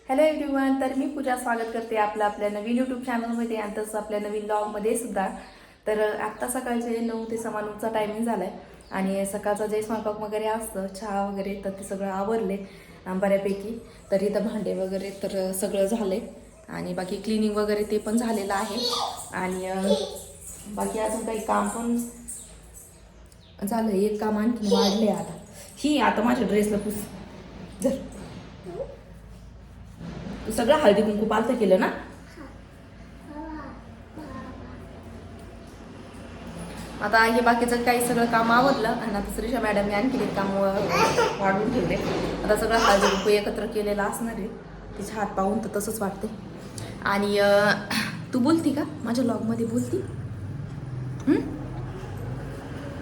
Hello everyone, तर मी पूजा स्वागत करते आपल्या नवीन यूट्यूब चॅनलमध्ये आणि तसं आपल्या नवीन ब्लॉगमध्ये सुद्धा. तर आत्ता सकाळचे 9 ते 9:15चा टायमिंग झाला आहे आणि सकाळचा जे स्वयंपाक वगैरे असतं, चहा वगैरे, तर ते सगळं आवरले बऱ्यापैकी. तर इथं भांडे वगैरे तर सगळं झाले आणि बाकी क्लिनिंग वगैरे ते पण झालेलं आहे आणि बाकी अजून काही काम पण झालं. एक काम आणखी वाढले. आता माझ्या ड्रेसला पुस जर तू सगळं हळदी कुंकू पालतं केलं ना. आता हे बाकीचं काही सगळं काम आवडलं आणि आता श्रीषा मॅडमने आणखी एक काम वाढवून ठेवले. आता सगळं हळदी कुंकू एकत्र केलेलं असणार आहे. तिचे हात पाहून तर तसंच वाटते. आणि तू बोलती का माझ्या ब्लॉगमध्ये?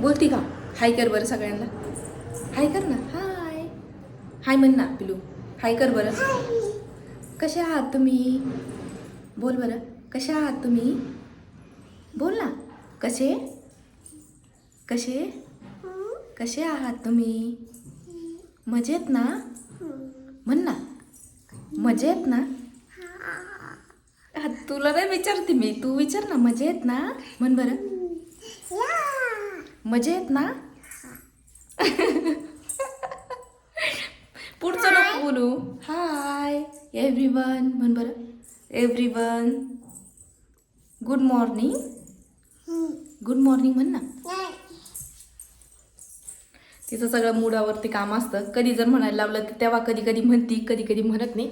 बोलती का? हाय कर बरं सगळ्यांना. हाय कर ना. हाय हाय म्हण ना पिलू. हाय कर बरं. कसे आहात तुम्ही? बोल बरं. कसे आहात तुम्ही? बोल ना. कसे कसे कसे आहात तुम्ही? मजेत ना? म्हण ना. मजेत ना? तुला नाही विचारते मी, तू विचार ना. मजेत ना? म्हण बरं. मजेत ना? पुढचं नको बोलू. हाय एव्हरीवन म्हण बरं. Everyone good morning. Good morning म्हण ना. तिचं सगळं मूडावरती काम असतं. कधी जर म्हणायला लावलं तर तेव्हा कधी कधी म्हणती, कधी कधी म्हणत नाही.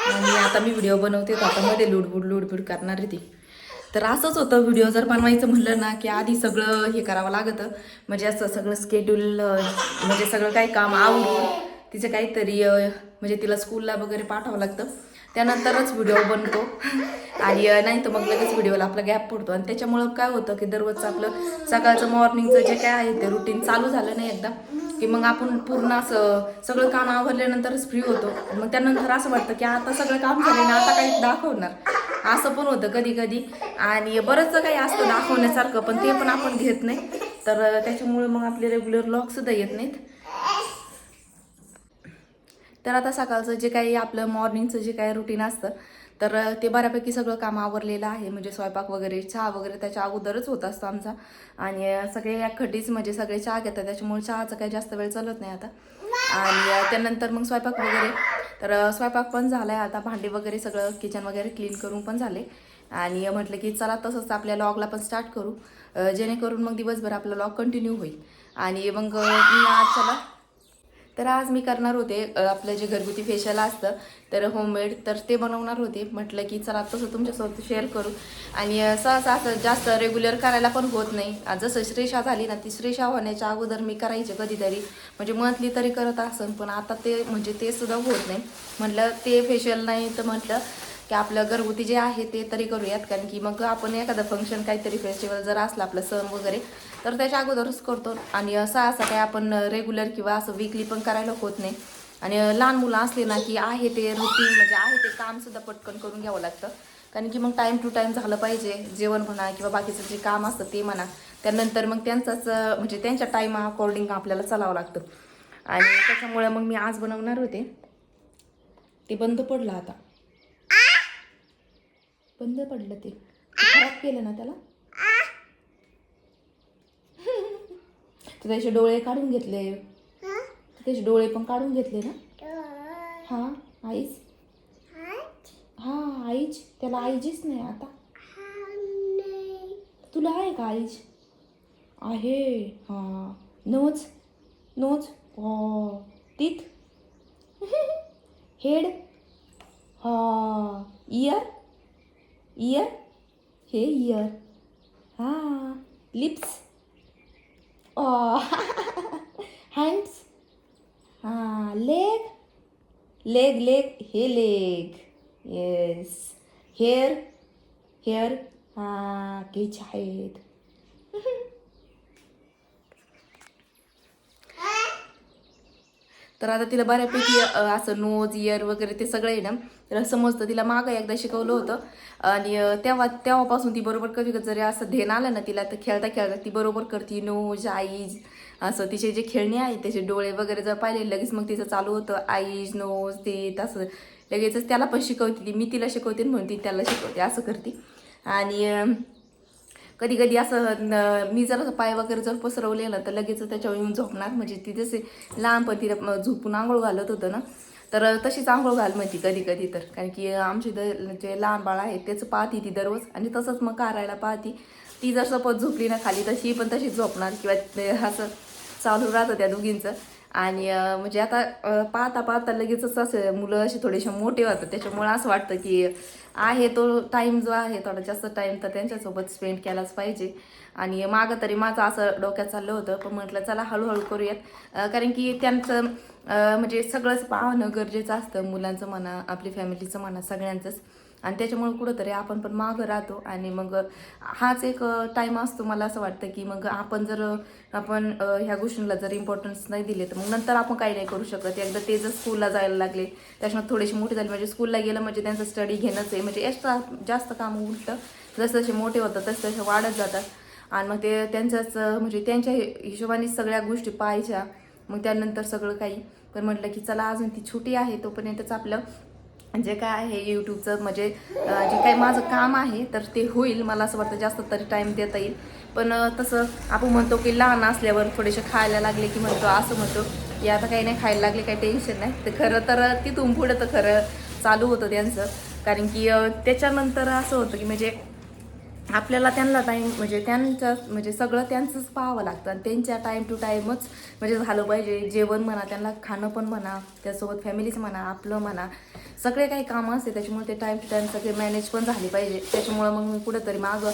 आणि आता मी व्हिडिओ बनवते तर आता मध्ये लुडबुड करणार आहे ती. तर असंच होतं, व्हिडिओ जर बनवायचं म्हणलं ना की आधी सगळं हे करावं लागतं. म्हणजे असं सगळं स्केड्यूल, म्हणजे सगळं काही काम आवडून तिचं काहीतरी म्हणजे तिला स्कूलला वगैरे पाठवावं लागतं. त्यानंतरच व्हिडिओ बनतो आणि नाही तर मग लगेच व्हिडिओला आपला गॅप पडतो. आणि त्याच्यामुळं काय होतं की दररोजचं आपलं सकाळचं मॉर्निंगचं जे काय आहे ते रुटीन चालू झालं नाही एकदा की मग आपण पूर्ण असं सगळं काम आवरल्यानंतरच फ्री होतो. मग त्यानंतर असं वाटतं की आता सगळं काम झालं ना, आता काही दाखवणार, असं पण होतं कधी कधी. आणि बरंचसं काही असतं दाखवण्यासारखं, पण ते पण आपण घेत नाही. तर त्याच्यामुळे मग आपले रेग्युलर व्लॉगसुद्धा येत नाहीत. तर आता सकाळचं जे काही आपलं मॉर्निंगचं जे काही रुटीन असतं तर ते बऱ्यापैकी सगळं काम आवरलेलं आहे. म्हणजे स्वयंपाक वगैरे, चहा वगैरे त्याच्या अगोदरच होत असतो आमचा. आणि सगळे एकखटीच म्हणजे सगळे चहा घेतात, त्याच्यामुळे चहाचं काही जास्त वेळ चालत नाही आता. आणि त्यानंतर मग स्वयंपाक वगैरे, तर स्वयंपाक पण झाला आहे. आता भांडी वगैरे सगळं किचन वगैरे क्लीन करून पण झाले. आणि म्हटलं की चला तसंच आपल्या लॉगला पण स्टार्ट करू, जेणेकरून मग दिवसभर आपला लॉग कंटिन्यू होईल. आणि मग मी आज चला, तर आज मी करणार होते आपलं जे घरगुती फेशियल असतं तर होममेड, तर ते बनवणार होते. म्हटलं की चला तसं तुमच्यासोबत शेअर करू. आणि सहसा असं जास्त रेग्युलर करायला पण होत नाही. जसं श्रेषा झाली ना, ती श्रेषा होण्याच्या अगोदर मी करायचे कधीतरी, म्हणजे मंथली तरी करत असन. पण आता ते म्हणजे ते सुद्धा होत नाही. म्हटलं ते फेशियल नाही तर म्हटलं की आपलं घरगुती जे आहे ते तरी करूयात. कारण की मग आपण एखादं फंक्शन, काहीतरी फेस्टिवल जर असलं, आपलं सण वगैरे, तर त्याच्या अगोदरच करतो. आणि असं काही आपण रेग्युलर किंवा असं वीकली पण करायला होत नाही. आणि लहान मुलं असले ना की आहे ते रुटीन, म्हणजे आहे ते कामसुद्धा पटकन करून घ्यावं लागतं. कारण की मग टाईम टू टाईम झालं पाहिजे, जेवण म्हणा किंवा बाकीचं जे काम असतं ते म्हणा. त्यानंतर मग त्यांचाच म्हणजे त्यांच्या टाईम अकॉर्डिंग आपल्याला चालावं लागतं. आणि त्याच्यामुळे मग मी आज बनवणार होते. ते बंद पडलं, आता बंद पडलं. ते खराब केलं ना त्याला. त्याचे डोळे काढून घेतले, त्याचे डोळे पण काढून घेतले ना. हा आईच, हा आईच, त्याला आईजीच नाही आता. तुला आहे का आईज? आहे. हा. नोज, नोज, टीथ, हेड, हा, इयर, इयर, हे इयर, हा, लिप्स, हँड्स, हा, लेग, लेग, लेग, हे लेग, येस, हेअर, हेअर, हा, केच आहेत. तर आता तिला बऱ्यापैकी असं नोज, इयर वगैरे ते सगळं आहे ना, तिला समजतं. तिला मागं एकदा शिकवलं होतं आणि तेव्हापासून ती बरोबर, कधी जरी असं ध्येन आलं ना तिला, तर खेळता खेळता ती बरोबर करते. नोज, आईज, असं तिचे जे खेळणे आहेत, त्याचे डोळे वगैरे जर पाहिले लगेच मग तिचं चालू होतं आईज, नोज, ते तसं लगेचच त्याला पण शिकवते ती, मी तिला शिकवते म्हणून ती त्याला शिकवते, असं करते. आणि कधी कधी असं मी जर असं पाय वगैरे जर पसरवलेलं तर लगेच त्याच्यावर येऊन झोपणार. म्हणजे ती जसे लहानपण तिला झोपून आंघोळ घालत होतं ना, तर तशीच आंघोळ घाल म्हणती कधी कधी. तर कारण की आमची जे लहान बाळ आहे त्याचं पाहती ती दररोज, आणि तसंच मग करायला पाहती. ती जर सपोज झोपली ना खाली तर ही पण तशीच झोपणार, किंवा असं चालू राहतं त्या दोघींचं. आणि म्हणजे आता पाहता पाहता लगेचच असं मुलं असे थोडेसे मोठे होतात, त्याच्यामुळे असं वाटतं की आहे तो टाईम जो आहे थोडा जास्त टाईम तर त्यांच्यासोबत स्पेंड केलाच पाहिजे. आणि मागं तरी माझं असं डोक्यात चाललं होतं, पण म्हटलं चला हळूहळू करूयात. कारण की त्यांचं म्हणजे सगळंच पाहणं गरजेचं असतं, मुलांचं म्हणा, आपली फॅमिलीचं म्हणा, सगळ्यांचंच. आणि त्याच्यामुळे कुठंतरी आपण पण मागं राहतो. आणि मग हाच एक टाईम असतो, मला असं वाटतं की मग आपण ह्या गोष्टींना जर इम्पॉर्टन्स नाही दिले तर मग नंतर आपण काही नाही करू शकत. एकदा ते जर स्कूलला जायला लागले, त्याच्यामुळे थोडेसे मोठे झाले, म्हणजे स्कूलला गेलं म्हणजे त्यांचं स्टडी घेणंच आहे, म्हणजे एक्स्ट्रा जास्त काम उलटं जसं जसे मोठे होतात तसे तसे वाढत जातात. आणि मग ते त्यांच्याच म्हणजे त्यांच्या हिशोबाने सगळ्या गोष्टी पाहायच्या, मग त्यानंतर सगळं काही. पण म्हटलं की चला अजून ती छोटी आहे तोपर्यंतच आपलं जे काय आहे यूट्यूबचं, म्हणजे जे काही माझं काम आहे तर ते होईल. मला असं वाटतं जास्त तरी टाईम देता येईल. पण तसं आपण म्हणतो की लहान असल्यावर थोडेसे खायला लागले की म्हणतो, असं म्हणतो की आता काही नाही खायला लागले काही टेन्शन नाही. तर खरं तर तिथून पुढं तर खरं चालू होतं त्यांचं. कारण की त्याच्यानंतर असं होतं की म्हणजे आपल्याला त्यांना टाईम म्हणजे त्यांचं म्हणजे सगळं त्यांचंच पाहावं लागतं, आणि त्यांच्या टाईम टू टाईमच म्हणजे झालं पाहिजे. जेवण म्हणा, त्यांना खाणं पण म्हणा, त्यासोबत फॅमिलीच म्हणा, आपलं म्हणा, सगळे काही कामं असते. त्याच्यामुळे ते टाईम टू टाईम सगळे मॅनेज पण झाले पाहिजे. त्याच्यामुळं मग मी कुठंतरी माझं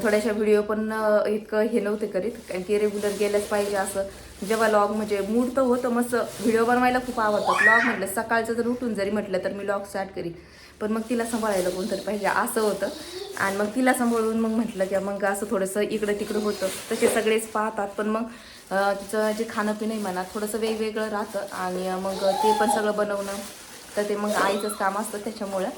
थोड्याशा व्हिडिओ पण इतकं हे नव्हते करीत, कारण की रेग्युलर गेलंच पाहिजे असं. जेव्हा लॉग म्हणजे मूड तर होतं मस्त, व्हिडिओ बनवायला खूप आवडतात. लॉग म्हटलं सकाळचं जर उठून जरी म्हटलं तर मी लॉग स्टार्ट करीन, पण मग तिला सांभाळायला कोणतरी पाहिजे, असं होतं. आणि मग तिला सांभाळून मग म्हटलं की मग असं थोडंसं इकडं तिकडं होतं. तसे सगळेच पाहतात, पण मग तिचं जे खाणं पिणं म्हणा थोडंसं वेगवेगळं राहतं. आणि मग ते पण सगळं बनवणं तर ते मग आईचंच काम असतं त्याच्यामुळं.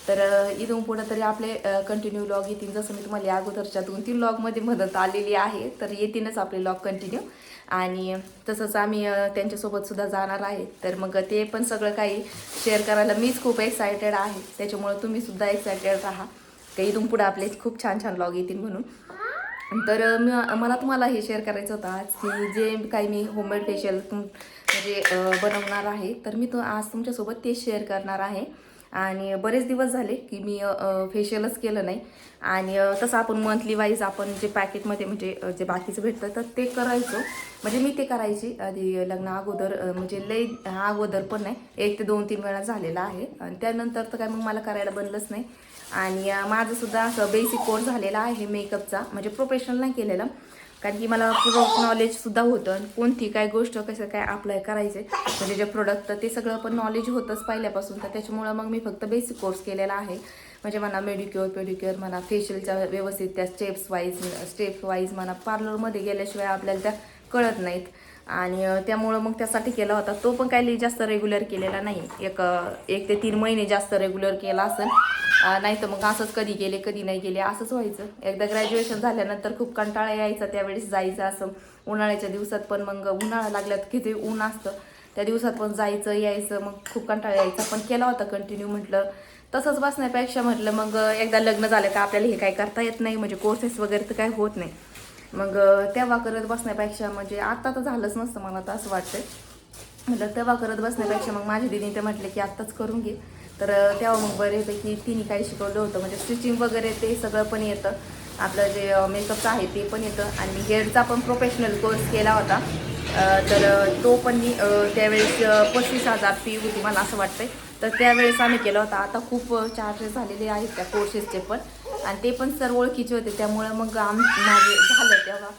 तर इथून पुढं तरी आपले कंटिन्यू लॉग येतील. जसं मी तुम्हाला या अगोदरच्या 2-3 लॉगमध्ये मदत आलेली आहे, तर येतीलच आपले लॉग कंटिन्यू. आणि तसंच आम्ही त्यांच्यासोबत सुद्धा जाणार आहे, तर मग ते पण सगळं काही शेअर करायला मीच खूप एक्सायटेड आहे. त्याच्यामुळं तुम्ही सुद्धा एक्सायटेड राहा की इथून पुढे आपले खूप छान छान लॉग येतील म्हणून. तर मला तुम्हाला हे शेअर करायचं होतं आज की जे काही मी होममेड फेशियल म्हणजे बनवणार आहे, तर मी आज तुमच्यासोबत ते शेअर करणार आहे. आणि बरेच दिवस झाले की मी फेशियलच केलं नाही. आणि तसं आपण मंथली वाईज आपण जे पॅकेटमध्ये म्हणजे जे बाकीचं भेटतं तर ते करायचो. म्हणजे मी ते करायची आधी लग्न अगोदर, म्हणजे लई अगोदर पण नाही, 1 ते 2-3 वेळा झालेला आहे. आणि त्यानंतर तर काय मग मला करायला बनलंच नाही. आणि माझंसुद्धा असं बेसिक कोर्स झालेला आहे मेकअपचा, म्हणजे प्रोफेशनल नाही केलेलं, कारण की मला नॉलेजसुद्धा होतं. आणि कोणती काय गोष्ट कसं काय अप्लाय करायचे म्हणजे जे प्रोडक्ट ते सगळं पण नॉलेज होतंच पहिल्यापासून. तर त्याच्यामुळं मग मी फक्त बेसिक कोर्स केलेला आहे. म्हणजे म्हणा मेडिक्युअर पेडिक्युअर म्हणा, फेशियलच्या व्यवस्थित त्या स्टेप वाईज म्हणा, पार्लरमध्ये गेल्याशिवाय आपल्याला त्या कळत नाहीत. आणि त्यामुळं मग त्यासाठी केला होता. तो पण काही जास्त रेग्युलर केलेला नाही, 1 ते 3 महिने जास्त रेग्युलर केला असेल. नाही तर मग असंच कधी गेले कधी नाही गेले असंच व्हायचं. एकदा ग्रॅज्युएशन झाल्यानंतर खूप कंटाळा यायचा, त्यावेळेस जायचं असं उन्हाळ्याच्या दिवसात. पण मग उन्हाळा लागल्यात किती ऊन असतं त्या दिवसात पण जायचं यायचं, मग खूप कंटाळा यायचा. पण केला होता कंटिन्यू. म्हटलं तसंच बसण्यापेक्षा म्हटलं मग एकदा लग्न झालं का आपल्याला हे काय करता येत नाही, म्हणजे कोर्सेस वगैरे तर काय होत नाही. मग तेव्हा करत बसण्यापेक्षा, म्हणजे आता तर झालंच नसतं मला तर असं वाटतं, म्हटलं तेव्हा करत बसण्यापेक्षा मग माझी दिदी ते म्हटले की आत्ताच करून घे. तर तेव्हा मग बरेपैकी तिने काही शिकवलं होतं, म्हणजे स्टिचिंग वगैरे ते सगळं पण येतं. आपलं जे मेकअपचं आहे ते पण येतं. आणि हेअरचा पण प्रोफेशनल कोर्स केला होता. तर तो पण मी त्यावेळेस 35,000 फी होती मला असं वाटतंय. तर त्यावेळेस आम्ही केला होता. आता खूप चार्जेस झालेले आहेत त्या कोर्सेसचे पण, आणि ते पण सर्व ओळखीचे होते. त्यामुळं मग माझे झालं तेव्हा.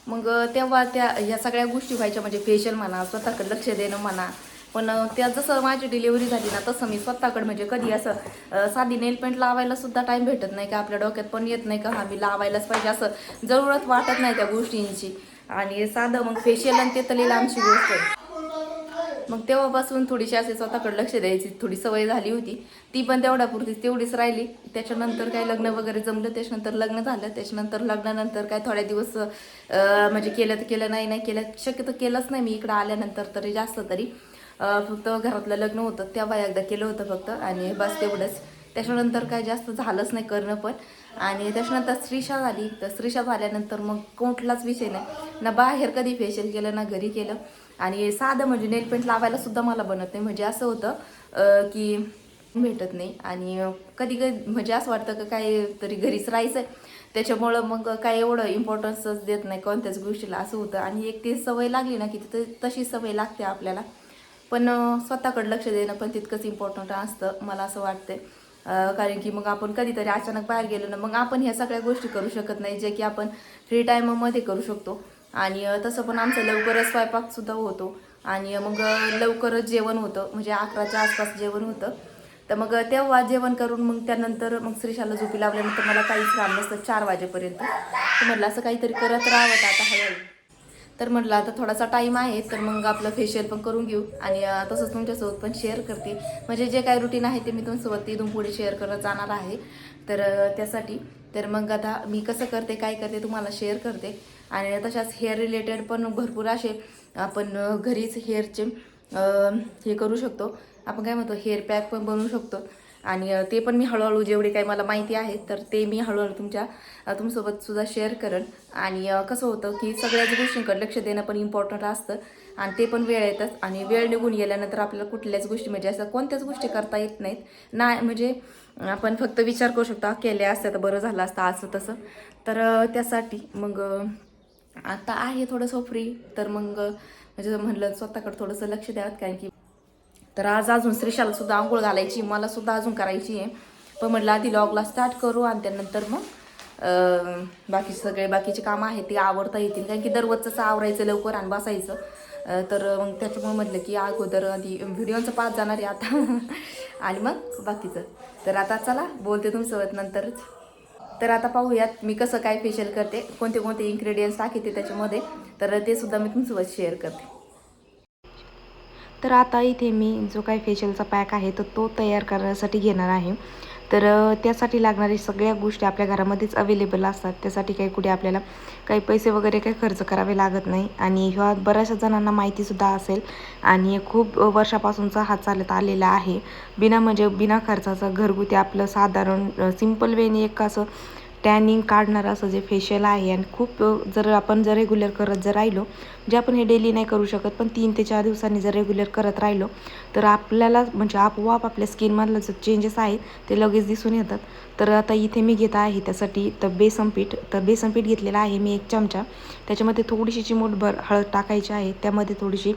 मग तेव्हा ह्या सगळ्या गोष्टी व्हायच्या, म्हणजे फेशियल म्हणा, स्वतःकडे लक्ष देणं म्हणा. पण त्या जसं माझी डिलिव्हरी झाली ना तसं मी स्वतःकडे म्हणजे कधी असं साधी नेल पेंट लावायला सुद्धा टाईम भेटत नाही का, आपल्या डोक्यात पण येत नाही का हा मी लावायलाच पाहिजे, असं जरूरत वाटत नाही त्या गोष्टींची. आणि साधं मग फेशियल आणि ते तरी लांबची गोष्ट आहे. मग तेव्हापासून थोडीशी असे स्वतःकडे लक्ष द्यायची थोडी सवय झाली होती. ती पण तेवढीच राहिली. त्याच्यानंतर काय लग्न वगैरे जमलं, त्याच्यानंतर लग्न झालं. त्याच्यानंतर लग्नानंतर काय थोड्या दिवस म्हणजे केलं तर केलं, नाही केलं, शक्यतो केलंच नाही मी इकडं आल्यानंतर तरी जास्त तरी. फक्त घरातलं लग्न होतं तेव्हा एकदा केलं होतं फक्त, आणि बस तेवढंच. त्याच्यानंतर काय जास्त झालंच नाही करणं पण. आणि त्याच्यानंतर श्रीषा झाली, तर श्रीषा झाल्यानंतर मग कुठलाच विषय नाही ना, बाहेर कधी फेशियल केलं ना घरी केलं. आणि साधं म्हणजे नेल पेंट लावायला सुद्धा मला बनत नाही. म्हणजे असं होतं की भेटत नाही, आणि कधी कधी म्हणजे असं वाटतं की काय तरी घरीच राहायचं, त्याच्यामुळं मग काय एवढं इम्पॉर्टन्सच देत नाही कोणत्याच गोष्टीला, असं होतं. आणि एक ती सवय लागली ना की तशी सवय लागते आपल्याला. पण स्वतःकडे लक्ष देणं पण तितकंच इम्पॉर्टंट असतं मला असं वाटतं. कारण की मग आपण कधीतरी अचानक बाहेर गेलो ना, मग आपण ह्या सगळ्या गोष्टी करू शकत नाही जे की आपण फ्री टाईममध्ये करू शकतो. आणि तसं पण आमचं लवकरच स्वयंपाकसुद्धा होतो, आणि मग लवकरच जेवण होतं, म्हणजे 11च्या आसपास जेवण होतं. तर मग तेव्हा जेवण करून मग त्यानंतर मग श्रीषाला झोपी लावल्यानंतर मला काहीच काम नसतं 4 वाजेपर्यंत. तर म्हटलं असं काहीतरी करत राहावं आता हळूहळू. तर म्हटलं आता थोडासा टाईम आहे, तर मग आपलं फेशियल पण करून घेऊ, आणि तसंच तुमच्यासोबत पण शेअर करते. म्हणजे जे काही रुटीन आहे ते मी तुमच्यासोबत इथून पुढे शेअर करत जाणार आहे. तर त्यासाठी तर मग आता मी कसं करते काय करते तुम्हाला शेअर करते. आणि तशाच हेअर रिलेटेड पण भरपूर असे आपण घरीच हेअरचे हे करू शकतो. आपण काय म्हणतो हेअर पॅक पण बनवू शकतो. आणि ते पण मी हळूहळू जेवढे काही मला माहिती आहे तर ते मी हळूहळू तुमच्यासोबत सुद्धा शेअर करेन. आणि कसं होतं की सगळ्याच गोष्टींकडे लक्ष देणं पण इम्पॉर्टंट असतं, आणि ते पण वेळ येतात. आणि वेळ निघून गेल्यानंतर आपल्याला कुठल्याच गोष्टी म्हणजे असं कोणत्याच गोष्टी करता येत नाहीत ना. म्हणजे आपण फक्त विचार करू शकतो केल्या असत्या तर बरं झालं असतं असं तसं. तर त्यासाठी मग आता आहे थोडंसं फ्री, तर मग म्हणजे म्हणलं स्वतःकडे थोडंसं लक्ष द्यावं. कारण की तर आज अजून श्रीषाला सुद्धा आंघोळ घालायची, मला सुद्धा अजून करायची आहे. पण म्हटलं आधी लॉगला स्टार्ट करू, आणि त्यानंतर मग बाकीचे कामं आहेत ते आवरता येतील. कारण की दररोजच आवरायचं लवकर आणि बसायचं. तर मग त्याच्यामुळे म्हटलं की अगोदर आधी व्हिडिओचं पास जाणार आहे आता आणि मग बाकीचं. तर आता चला बोलते तुमच्यासोबत नंतरच. तर आता पाहूयात मी कसं काय फेशियल करते, कोणते कोणते इन्ग्रेडियंट्स टाकते त्याच्यामध्ये, तर ते सुद्धा मी तुमच्यासोबत शेअर करते. तर आता इथे मी जो काही फेशियलचा पॅक आहे तर तो तयार करण्यासाठी घेणार आहे. तर त्यासाठी लागणारी सगळ्या गोष्टी आपल्या घरामध्येच अवेलेबल असतात. त्यासाठी काही कुठे आपल्याला काही पैसे वगैरे काही खर्च करावे लागत नाही. आणि ह्या बऱ्याचशा जणांना माहितीसुद्धा असेल, आणि खूप वर्षापासूनचा हा चालत आलेला आहे. बिना खर्चाचं घरगुती आपलं साधारण सिम्पल वेने एक असं टॅनिंग काढणारं असं जे फेशियल आहे. आणि खूप जर रेग्युलर करत जर राहिलो, जे आपण हे डेली नाही करू शकत पण 3 ते 4 दिवसांनी जर रेग्युलर करत राहिलो तर आपल्याला म्हणजे आपोआप आपल्या स्किनमधलं जे चेंजेस आहेत ते लगेच दिसून येतात. तर आता इथे मी घेत आहे त्यासाठी बेसन पीठ घेतलेलं आहे मी 1 चमचा. त्याच्यामध्ये थोडीशी चिमूटभर हळद टाकायची आहे. त्यामध्ये थोडीशी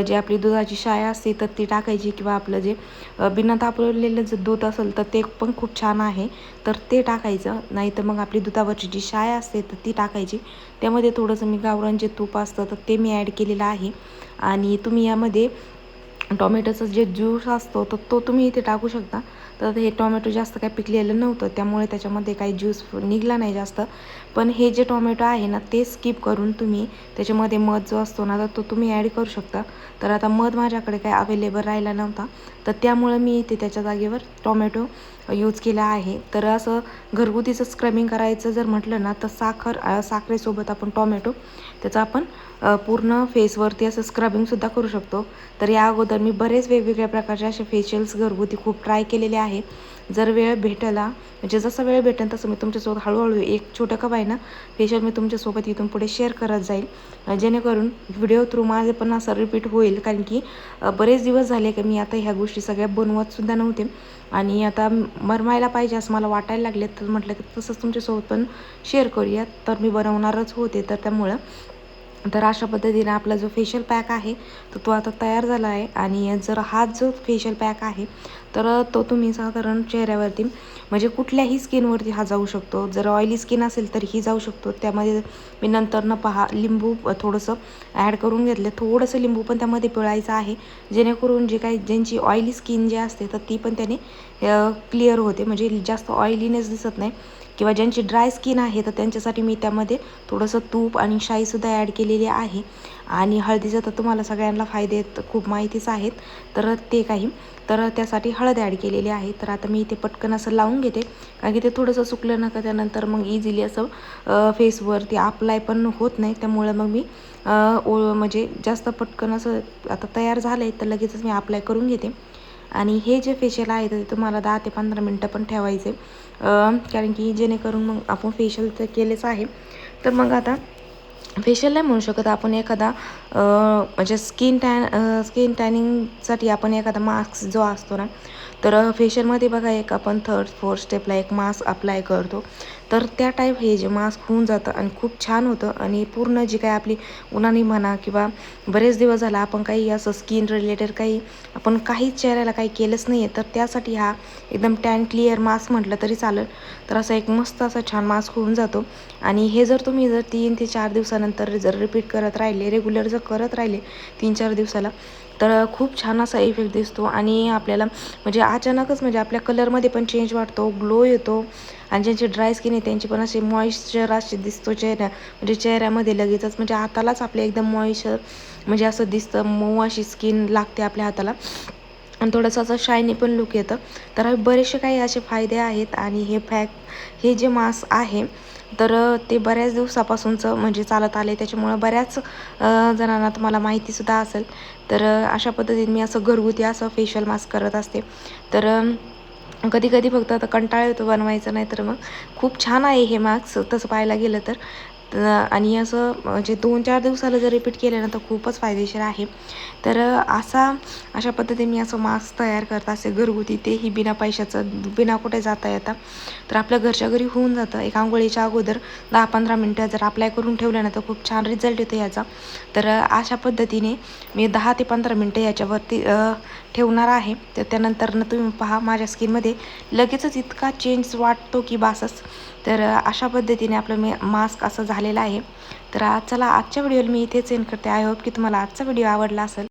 जी आपली दुधाची शाय असते तर ती टाकायची, किंवा आपलं जे बिना तापवलेलं जर दूध असेल तर ते पण खूप छान आहे, तर ते टाकायचं. नाही तर मग आपली दुधावरची जी शाय असते तर ती टाकायची. त्यामध्ये थोडंसं मी गावरान जे तूप असतं तर ते मी ॲड केलेलं आहे. आणि तुम्ही यामध्ये टॉमॅटोचा जे ज्यूस असतो तर तो तुम्ही इथे टाकू शकता. तर हे टॉमॅटो जास्त काही पिकलेलं नव्हतं, त्यामुळे त्याच्यामध्ये काही ज्यूस निघला नाही जास्त. पण हे जे टॉमॅटो आहे ना ते स्किप करून तुम्ही त्याच्यामध्ये मध जो असतो ना तर तो तुम्ही ॲड करू शकता. तर आता मध माझ्याकडे काही अवेलेबल राहिला नव्हता, तर त्यामुळं मी इथे त्याच्या जागेवर टॉमॅटो यूज केला आहे. तर असं घरगुतीचं स्क्रबिंग करायचं जर म्हटलं ना तर साखरेसोबत आपण टॉमॅटो त्याचा आपण पूर्ण फेसवरती असं स्क्रबिंगसुद्धा करू शकतो. तर या अगोदर मी बरेच वेगवेगळ्या प्रकारचे असे फेशियल्स घरगुती खूप ट्राय केलेले आहेत. जर वेळ भेटला म्हणजे जसा वेळ भेटेल तसं मी तुमच्यासोबत हळूहळू एक छोटं का आहे ना फेशियल मी तुमच्यासोबत इथून पुढे शेअर करत जाईल, जेणेकरून व्हिडिओ थ्रू माझे पण असं रिपीट होईल. कारण की बरेच दिवस झाले की मी आता ह्या गोष्टी सगळ्या बनवतसुद्धा नव्हते, आणि आता मरमायला पाहिजे असं मला वाटायला लागले. तर म्हटलं की तसंच तुमच्यासोबत पण शेअर करूयात. तर मी बनवणारच होते, तर त्यामुळं तर अशा पद्धतीने आपला जो फेशियल पॅक आहे तर तो आता तयार झाला आहे. आणि जर हा जो फेशियल पॅक आहे तर तो तुम्ही साधारण चेहऱ्यावरती म्हणजे कुठल्याही स्किनवरती हा जाऊ शकतो. जर ऑइली स्किन असेल तर ही जाऊ शकतो. त्यामध्ये मी नंतर पहा लिंबू थोडंसं ॲड करून घेतलं. थोडंसं लिंबू पण त्यामध्ये पिळायचं आहे, जेणेकरून ज्यांची ऑइली स्किन जी असते तर ती पण त्याने क्लिअर होते, म्हणजे जास्त ऑइलीनेस दिसत नाही. किंवा ज्यांची ड्राय स्किन आहे तर त्यांच्यासाठी मी त्यामध्ये थोडंसं तूप आणि शाईसुद्धा ॲड केलेली आहे. आणि हळदीचं तर तुम्हाला सगळ्यांना फायदे खूप माहितीच आहेत, तर ते काही तर त्यासाठी हळद ॲड केलेली आहे. तर आता मी इथे पटकन असं लावून घेते, कारण की ते थोडंसं सुकलं ना का त्यानंतर मग इझिली असं फेसवरती अप्लाय पण होत नाही. त्यामुळे मग मी म्हणजे जास्त पटकन असं आता तयार झालं आहे तर लगेचच मी अप्लाय करून घेते. आणि हे जे फेशियल आहे ते तुम्हाला 10 ते 15 मिनटं पण ठेवायचे, कारण की जेणेकरून मग आपण फेशियल तर केलेच आहे. तर मग आता फेशियल नाही म्हणू शकत आपण, एखादा म्हणजे स्किन टॅनिंगसाठी आपण एखादा मास्क जो असतो ना, तर फेशियलमध्ये बघा एक आपण 3rd 4th स्टेपला एक मास्क अप्लाय करतो, तर त्या टाईप हे जे मास्क होऊन जातं आणि खूप छान होतं. आणि पूर्ण जी काय आपली उन्हाने म्हणा किंवा बरेच दिवस झाला आपण काही असं स्किन रिलेटेड काही आपण काहीच चेहऱ्याला काही केलंच नाही आहे, तर त्यासाठी हा एकदम टॅन क्लिअर मास्क म्हटलं तरी चालेल. तर असा एक मस्त असा छान मास्क होऊन जातो. आणि हे जर तुम्ही 3 ते 4 दिवसानंतर जर रिपीट करत राहिले, रेग्युलर जर करत राहिले 3-4 दिवसाला, तर खूप छान असा इफेक्ट दिसतो. आणि आपल्याला म्हणजे अचानकच म्हणजे आपल्या कलरमध्ये पण चेंज वाटतो, ग्लो येतो. आणि ज्यांची ड्राय स्किन आहे त्यांची पण असे मॉइश्चर असे दिसतो म्हणजे चेहऱ्यामध्ये लगेचच, म्हणजे हातालाच आपल्या एकदम मॉइश्चर म्हणजे असं दिसतं, मऊ अशी स्किन लागते आपल्या हाताला. आणि थोडंसं असं शायनी पण लुक येतं. तर बरेचसे काही असे फायदे आहेत. आणि हे जे मास्क आहे तर ते बऱ्याच दिवसापासूनचं म्हणजे चालत आले, त्याच्यामुळं बऱ्याच जणांना तुम्हाला माहितीसुद्धा असेल. तर अशा पद्धतीने मी असं घरगुती असं फेशियल मास्क करत असते. तर कधी कधी फक्त आता कंटाळा येतो बनवायचा, नाही तर मग खूप छान आहे हे मास्क तसं पाहायला गेलं तर. आणि असं म्हणजे 2-4 दिवसाला जर रिपीट केलं ना तर खूपच फायदेशीर आहे. तर अशा पद्धतीने मी असं मास्क तयार करत असते घरगुती, तेही बिना पैशाचं, बिना कुठे जाता येता. तर आपल्या घरच्या घरी होऊन जातं. एक आंघोळीच्या अगोदर 10-15 मिनटं जर अप्लाय करून ठेवलं ना तर खूप छान रिझल्ट येतो याचा. तर अशा पद्धतीने मी 10 ते 15 मिनटं याच्यावरती ठेवणार आहे. तर त्यानंतर तुम्ही पहा माझ्या स्किनमध्ये लगेचच इतका चेंज वाटतो की बासच. तर अशा पद्धतीने आपलं मास्क असं झालेलं आहे. तर चला आजच्या व्हिडिओला मी इथेच एंड करते. आय होप की तुम्हाला आजचा व्हिडिओ आवडला असेल.